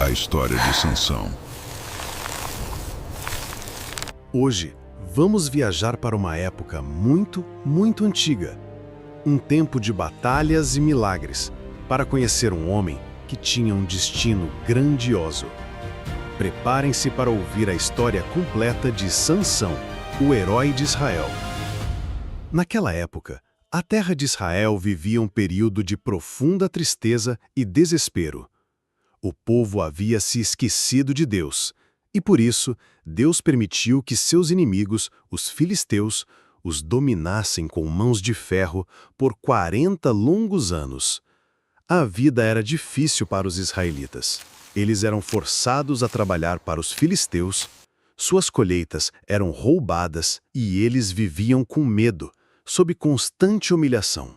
A história de Sansão. Hoje, vamos viajar para uma época muito, muito antiga. Um tempo de batalhas e milagres, para conhecer um homem que tinha um destino grandioso. Preparem-se para ouvir a história completa de Sansão, o herói de Israel. Naquela época, a terra de Israel vivia um período de profunda tristeza e desespero. O povo havia se esquecido de Deus, e por isso Deus permitiu que seus inimigos, os filisteus, os dominassem com mãos de ferro por 40 longos anos. A vida era difícil para os israelitas. Eles eram forçados a trabalhar para os filisteus, suas colheitas eram roubadas e eles viviam com medo, sob constante humilhação.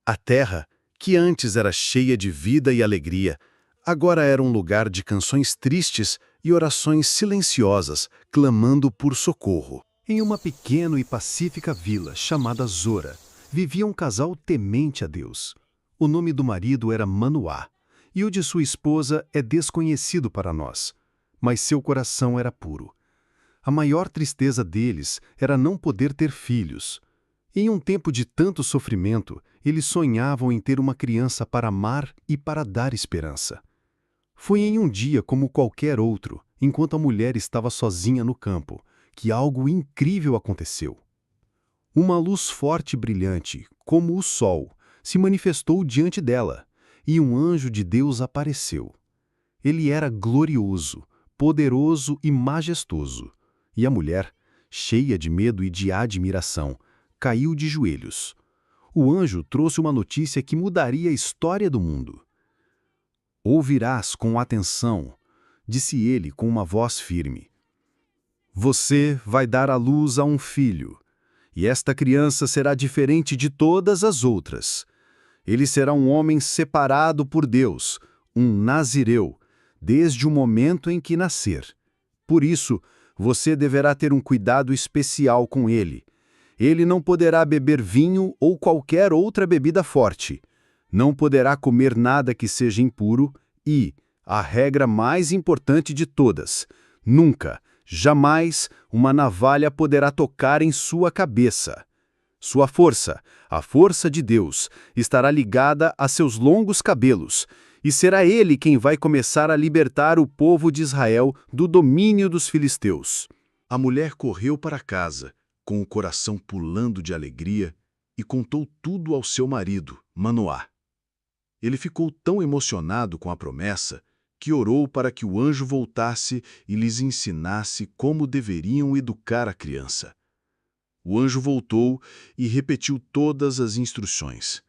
A terra, que antes era cheia de vida e alegria, agora era um lugar de canções tristes e orações silenciosas, clamando por socorro. Em uma pequena e pacífica vila chamada Zora, vivia um casal temente a Deus. O nome do marido era Manoá, e o de sua esposa é desconhecido para nós, mas seu coração era puro. A maior tristeza deles era não poder ter filhos. Em um tempo de tanto sofrimento, eles sonhavam em ter uma criança para amar e para dar esperança. Foi em um dia como qualquer outro, enquanto a mulher estava sozinha no campo, que algo incrível aconteceu. Uma luz forte e brilhante, como o sol, se manifestou diante dela, e um anjo de Deus apareceu. Ele era glorioso, poderoso e majestoso, e a mulher, cheia de medo e de admiração, caiu de joelhos. O anjo trouxe uma notícia que mudaria a história do mundo. "Ouvirás com atenção", disse ele com uma voz firme. "Você vai dar à luz a um filho, e esta criança será diferente de todas as outras. Ele será um homem separado por Deus, um nazireu, desde o momento em que nascer. Por isso, você deverá ter um cuidado especial com ele. Ele não poderá beber vinho ou qualquer outra bebida forte. Não poderá comer nada que seja impuro e, a regra mais importante de todas, nunca, jamais, uma navalha poderá tocar em sua cabeça. Sua força, a força de Deus, estará ligada a seus longos cabelos, e será ele quem vai começar a libertar o povo de Israel do domínio dos filisteus." A mulher correu para casa, com o coração pulando de alegria, e contou tudo ao seu marido, Manoá. Ele ficou tão emocionado com a promessa que orou para que o anjo voltasse e lhes ensinasse como deveriam educar a criança. O anjo voltou e repetiu todas as instruções.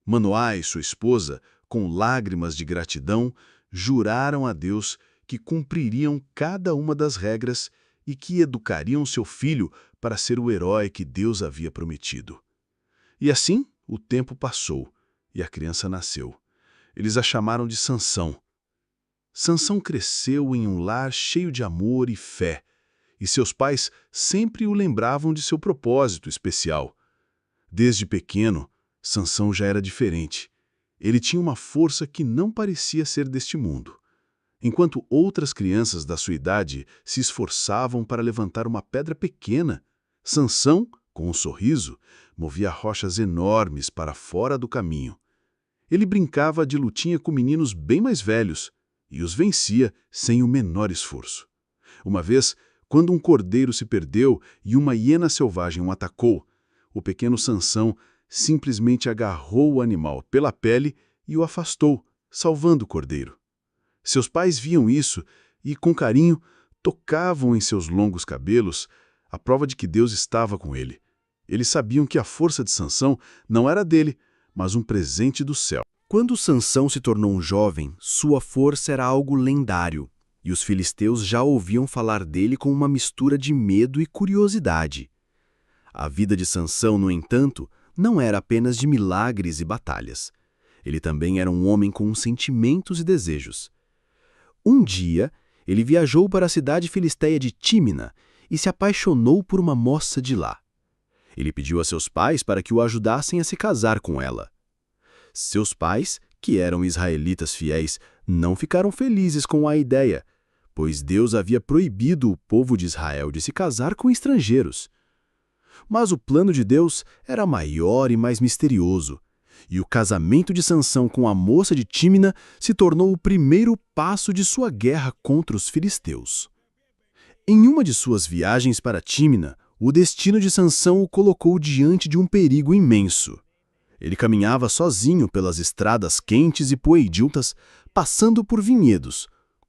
Manoá e sua esposa, com lágrimas de gratidão, juraram a Deus que cumpririam cada uma das regras e que educariam seu filho para ser o herói que Deus havia prometido. E assim o tempo passou e a criança nasceu. Eles a chamaram de Sansão. Sansão cresceu em um lar cheio de amor e fé, e seus pais sempre o lembravam de seu propósito especial. Desde pequeno, Sansão já era diferente. Ele tinha uma força que não parecia ser deste mundo. Enquanto outras crianças da sua idade se esforçavam para levantar uma pedra pequena, Sansão, com um sorriso, movia rochas enormes para fora do caminho. Ele brincava de lutinha com meninos bem mais velhos e os vencia sem o menor esforço. Uma vez, quando um cordeiro se perdeu e uma hiena selvagem o atacou, o pequeno Sansão simplesmente agarrou o animal pela pele e o afastou, salvando o cordeiro. Seus pais viam isso e, com carinho, tocavam em seus longos cabelos, a prova de que Deus estava com ele. Eles sabiam que a força de Sansão não era dele, mas um presente do céu. Quando Sansão se tornou um jovem, sua força era algo lendário, e os filisteus já ouviam falar dele com uma mistura de medo e curiosidade. A vida de Sansão, no entanto, não era apenas de milagres e batalhas. Ele também era um homem com sentimentos e desejos. Um dia, ele viajou para a cidade filisteia de Tímina e se apaixonou por uma moça de lá. Ele pediu a seus pais para que o ajudassem a se casar com ela. Seus pais, que eram israelitas fiéis, não ficaram felizes com a ideia, pois Deus havia proibido o povo de Israel de se casar com estrangeiros. Mas o plano de Deus era maior e mais misterioso, e o casamento de Sansão com a moça de Tímina se tornou o primeiro passo de sua guerra contra os filisteus. Em uma de suas viagens para Tímina, o destino de Sansão o colocou diante de um perigo imenso. Ele caminhava sozinho pelas estradas quentes e poeidiltas, passando por vinhedos,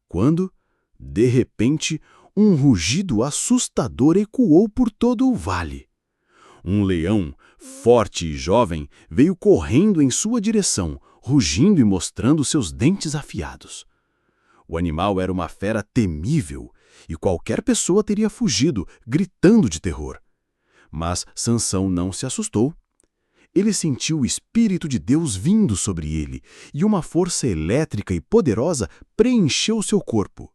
quando, de repente, um rugido assustador ecoou por todo o vale. Um leão, forte e jovem, veio correndo em sua direção, rugindo e mostrando seus dentes afiados. O animal era uma fera temível, e qualquer pessoa teria fugido, gritando de terror. Mas Sansão não se assustou. Ele sentiu o Espírito de Deus vindo sobre ele, e uma força elétrica e poderosa preencheu seu corpo.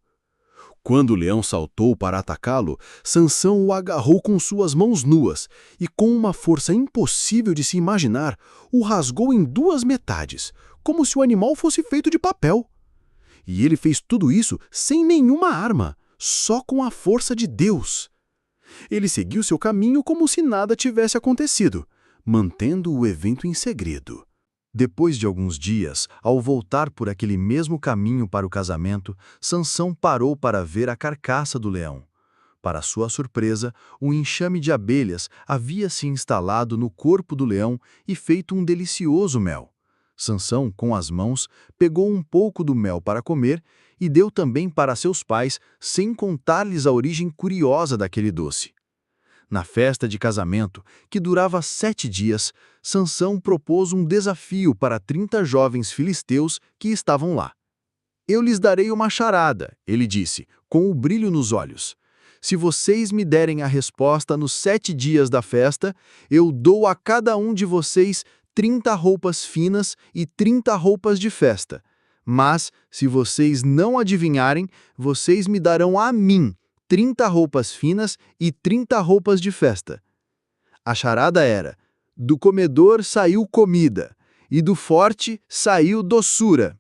Quando o leão saltou para atacá-lo, Sansão o agarrou com suas mãos nuas e, com uma força impossível de se imaginar, o rasgou em duas metades, como se o animal fosse feito de papel. E ele fez tudo isso sem nenhuma arma, só com a força de Deus. Ele seguiu seu caminho como se nada tivesse acontecido, mantendo o evento em segredo. Depois de alguns dias, ao voltar por aquele mesmo caminho para o casamento, Sansão parou para ver a carcaça do leão. Para sua surpresa, um enxame de abelhas havia se instalado no corpo do leão e feito um delicioso mel. Sansão, com as mãos, pegou um pouco do mel para comer e deu também para seus pais, sem contar-lhes a origem curiosa daquele doce. Na festa de casamento, que durava 7 dias, Sansão propôs um desafio para 30 jovens filisteus que estavam lá. Eu lhes darei uma charada, ele disse, com o brilho nos olhos. Se vocês me derem a resposta nos 7 dias da festa, eu dou a cada um de vocês 30 roupas finas e 30 roupas de festa. Mas, se vocês não adivinharem, vocês me darão a mim 30 roupas finas e 30 roupas de festa. A charada era: do comedor saiu comida, e do forte saiu doçura.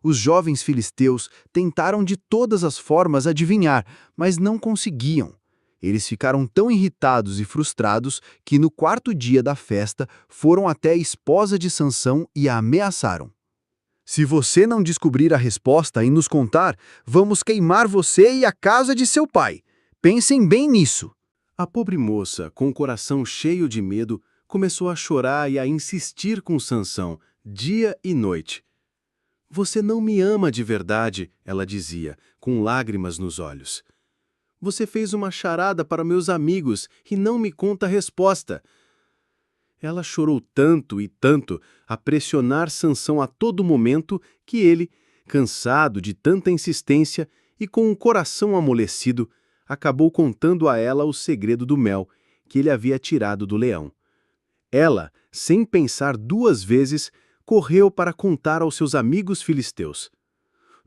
Os jovens filisteus tentaram de todas as formas adivinhar, mas não conseguiam. Eles ficaram tão irritados e frustrados que no 4º dia da festa foram até a esposa de Sansão e a ameaçaram. Se você não descobrir a resposta e nos contar, vamos queimar você e a casa de seu pai. Pensem bem nisso. A pobre moça, com o coração cheio de medo, começou a chorar e a insistir com Sansão, dia e noite. Você não me ama de verdade, ela dizia, com lágrimas nos olhos. Você fez uma charada para meus amigos e não me conta a resposta. Ela chorou tanto e tanto, a pressionar Sansão a todo momento, que ele, cansado de tanta insistência e com o coração amolecido, acabou contando a ela o segredo do mel que ele havia tirado do leão. Ela, sem pensar 2 vezes, correu para contar aos seus amigos filisteus.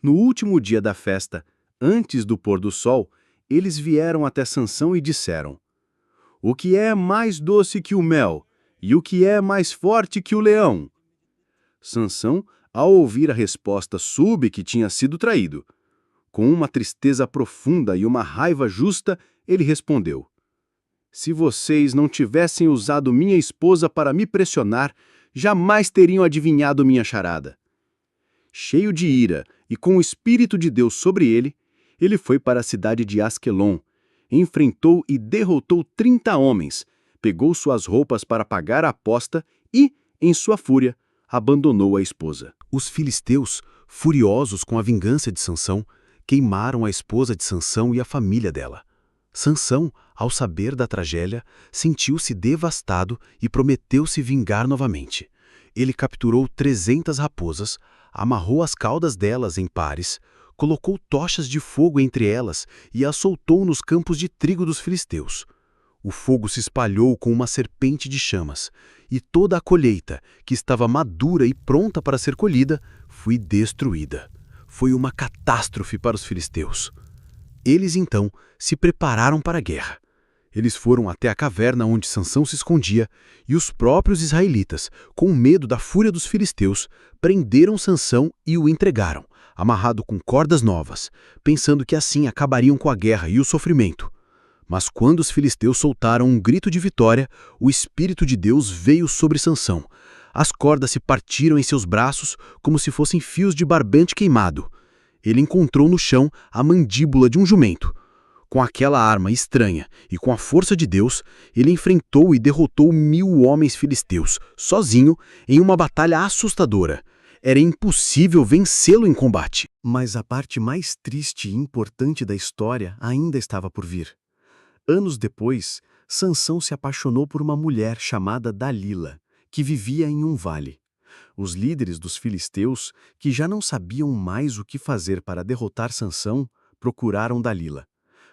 No último dia da festa, antes do pôr do sol, eles vieram até Sansão e disseram: "O que é mais doce que o mel? E o que é mais forte que o leão?" Sansão, ao ouvir a resposta, soube que tinha sido traído. Com uma tristeza profunda e uma raiva justa, ele respondeu: "Se vocês não tivessem usado minha esposa para me pressionar, jamais teriam adivinhado minha charada." Cheio de ira e com o Espírito de Deus sobre ele, ele foi para a cidade de Asquelon, enfrentou e derrotou 30 homens, pegou suas roupas para pagar a aposta e, em sua fúria, abandonou a esposa. Os filisteus, furiosos com a vingança de Sansão, queimaram a esposa de Sansão e a família dela. Sansão, ao saber da tragédia, sentiu-se devastado e prometeu se vingar novamente. Ele capturou 300 raposas, amarrou as caudas delas em pares, colocou tochas de fogo entre elas e as soltou nos campos de trigo dos filisteus. O fogo se espalhou com uma serpente de chamas, e toda a colheita, que estava madura e pronta para ser colhida, foi destruída. Foi uma catástrofe para os filisteus. Eles, então, se prepararam para a guerra. Eles foram até a caverna onde Sansão se escondia, e os próprios israelitas, com medo da fúria dos filisteus, prenderam Sansão e o entregaram, amarrado com cordas novas, pensando que assim acabariam com a guerra e o sofrimento. Mas quando os filisteus soltaram um grito de vitória, o Espírito de Deus veio sobre Sansão. As cordas se partiram em seus braços como se fossem fios de barbante queimado. Ele encontrou no chão a mandíbula de um jumento. Com aquela arma estranha e com a força de Deus, ele enfrentou e derrotou 1000 homens filisteus, sozinho, em uma batalha assustadora. Era impossível vencê-lo em combate. Mas a parte mais triste e importante da história ainda estava por vir. Anos depois, Sansão se apaixonou por uma mulher chamada Dalila, que vivia em um vale. Os líderes dos filisteus, que já não sabiam mais o que fazer para derrotar Sansão, procuraram Dalila.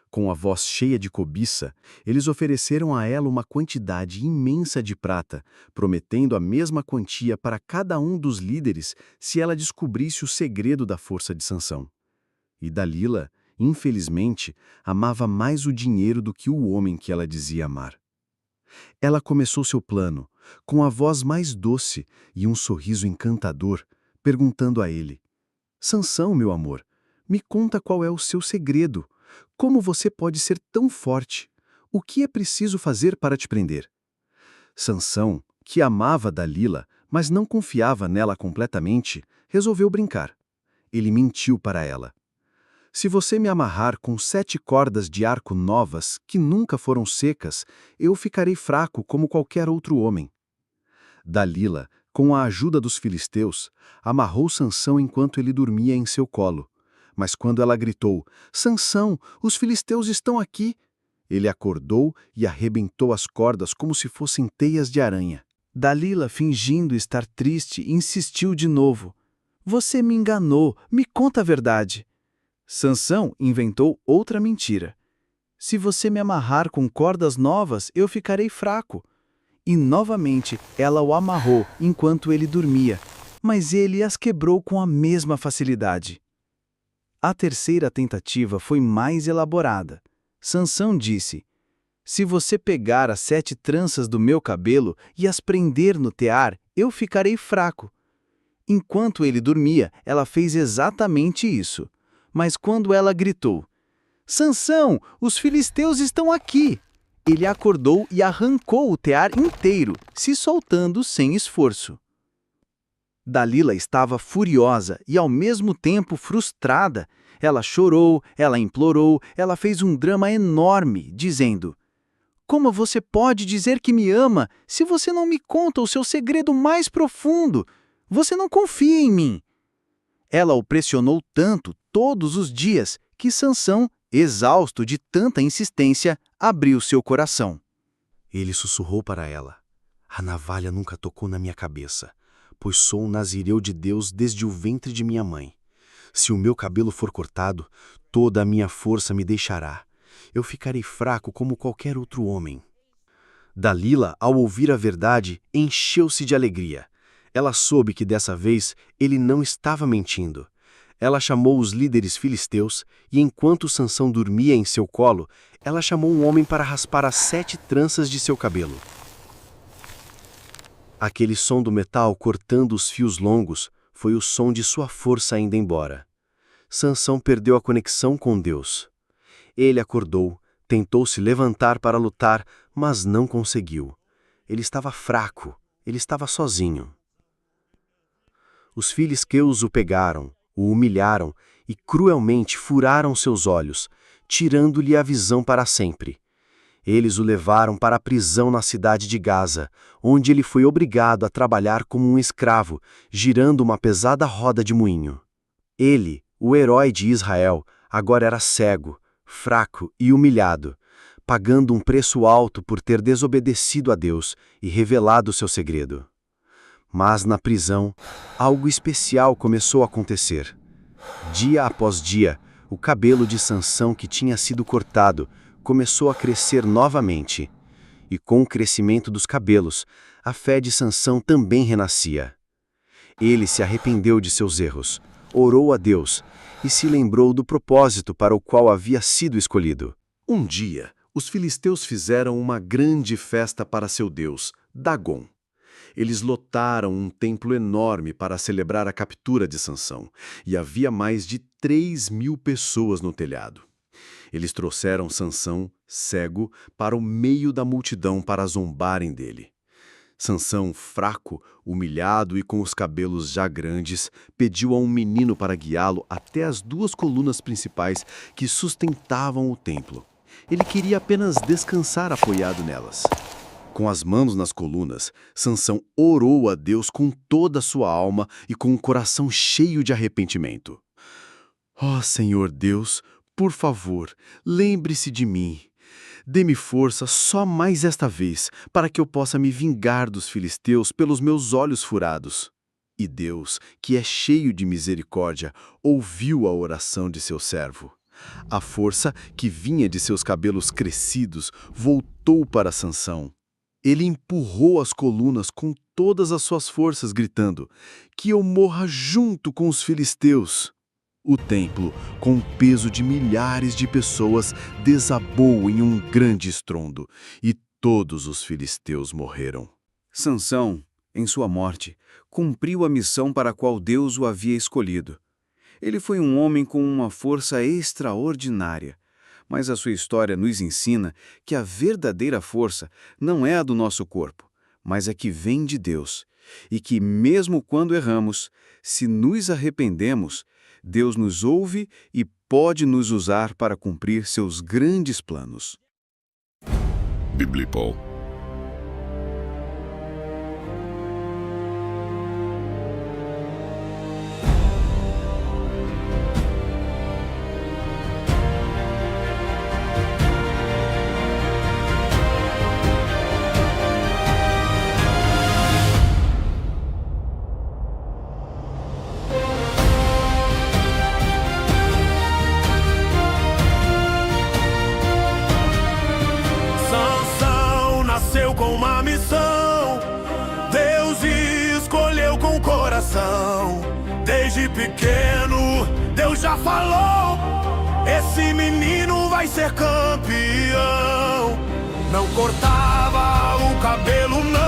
Com a voz cheia de cobiça, eles ofereceram a ela uma quantidade imensa de prata, prometendo a mesma quantia para cada um dos líderes se ela descobrisse o segredo da força de Sansão. E Dalila, infelizmente, amava mais o dinheiro do que o homem que ela dizia amar. Ela começou seu plano, com a voz mais doce e um sorriso encantador, perguntando a ele: Sansão, meu amor, me conta qual é o seu segredo. Como você pode ser tão forte? O que é preciso fazer para te prender? Sansão, que amava Dalila, mas não confiava nela completamente, resolveu brincar. Ele mentiu para ela. Se você me amarrar com 7 cordas de arco novas, que nunca foram secas, eu ficarei fraco como qualquer outro homem. Dalila, com a ajuda dos filisteus, amarrou Sansão enquanto ele dormia em seu colo. Mas quando ela gritou, Sansão, os filisteus estão aqui! Ele acordou e arrebentou as cordas como se fossem teias de aranha. Dalila, fingindo estar triste, insistiu de novo. Você me enganou, me conta a verdade. Sansão inventou outra mentira. Se você me amarrar com cordas novas, eu ficarei fraco. E novamente ela o amarrou enquanto ele dormia, mas ele as quebrou com a mesma facilidade. A terceira tentativa foi mais elaborada. Sansão disse: se você pegar as 7 tranças do meu cabelo e as prender no tear, eu ficarei fraco. Enquanto ele dormia, ela fez exatamente isso. Mas quando ela gritou, Sansão, os filisteus estão aqui! Ele acordou e arrancou o tear inteiro, se soltando sem esforço. Dalila estava furiosa e ao mesmo tempo frustrada. Ela chorou, ela implorou, ela fez um drama enorme, dizendo: como você pode dizer que me ama se você não me conta o seu segredo mais profundo? Você não confia em mim. Ela o pressionou tanto todos os dias que Sansão, exausto de tanta insistência, abriu seu coração. Ele sussurrou para ela: a navalha nunca tocou na minha cabeça, pois sou um nazireu de Deus desde o ventre de minha mãe. Se o meu cabelo for cortado, toda a minha força me deixará. Eu ficarei fraco como qualquer outro homem. Dalila, ao ouvir a verdade, encheu-se de alegria. Ela soube que dessa vez ele não estava mentindo. Ela chamou os líderes filisteus e, enquanto Sansão dormia em seu colo, ela chamou um homem para raspar as 7 tranças de seu cabelo. Aquele som do metal cortando os fios longos foi o som de sua força indo embora. Sansão perdeu a conexão com Deus. Ele acordou, tentou se levantar para lutar, mas não conseguiu. Ele estava fraco, ele estava sozinho. Os filisteus o pegaram, o humilharam e cruelmente furaram seus olhos, tirando-lhe a visão para sempre. Eles o levaram para a prisão na cidade de Gaza, onde ele foi obrigado a trabalhar como um escravo, girando uma pesada roda de moinho. Ele, o herói de Israel, agora era cego, fraco e humilhado, pagando um preço alto por ter desobedecido a Deus e revelado seu segredo. Mas na prisão, algo especial começou a acontecer. Dia após dia, o cabelo de Sansão que tinha sido cortado começou a crescer novamente. E com o crescimento dos cabelos, a fé de Sansão também renascia. Ele se arrependeu de seus erros, orou a Deus e se lembrou do propósito para o qual havia sido escolhido. Um dia, os filisteus fizeram uma grande festa para seu deus, Dagom. Eles lotaram um templo enorme para celebrar a captura de Sansão, e havia mais de 3.000 pessoas no telhado. Eles trouxeram Sansão, cego, para o meio da multidão para zombarem dele. Sansão, fraco, humilhado e com os cabelos já grandes, pediu a um menino para guiá-lo até as 2 colunas principais que sustentavam o templo. Ele queria apenas descansar apoiado nelas. Com as mãos nas colunas, Sansão orou a Deus com toda a sua alma e com o coração cheio de arrependimento. Ó Senhor Deus, por favor, lembre-se de mim. Dê-me força só mais esta vez, para que eu possa me vingar dos filisteus pelos meus olhos furados. E Deus, que é cheio de misericórdia, ouviu a oração de seu servo. A força que vinha de seus cabelos crescidos voltou para Sansão. Ele empurrou as colunas com todas as suas forças, gritando: "Que eu morra junto com os filisteus!" O templo, com o peso de milhares de pessoas, desabou em um grande estrondo, e todos os filisteus morreram. Sansão, em sua morte, cumpriu a missão para a qual Deus o havia escolhido. Ele foi um homem com uma força extraordinária, mas a sua história nos ensina que a verdadeira força não é a do nosso corpo, mas a que vem de Deus, e que mesmo quando erramos, se nos arrependemos, Deus nos ouve e pode nos usar para cumprir seus grandes planos. Biblipol. Com uma missão, Deus escolheu com coração. Desde pequeno, Deus já falou: esse menino vai ser campeão. Não cortava o cabelo, não.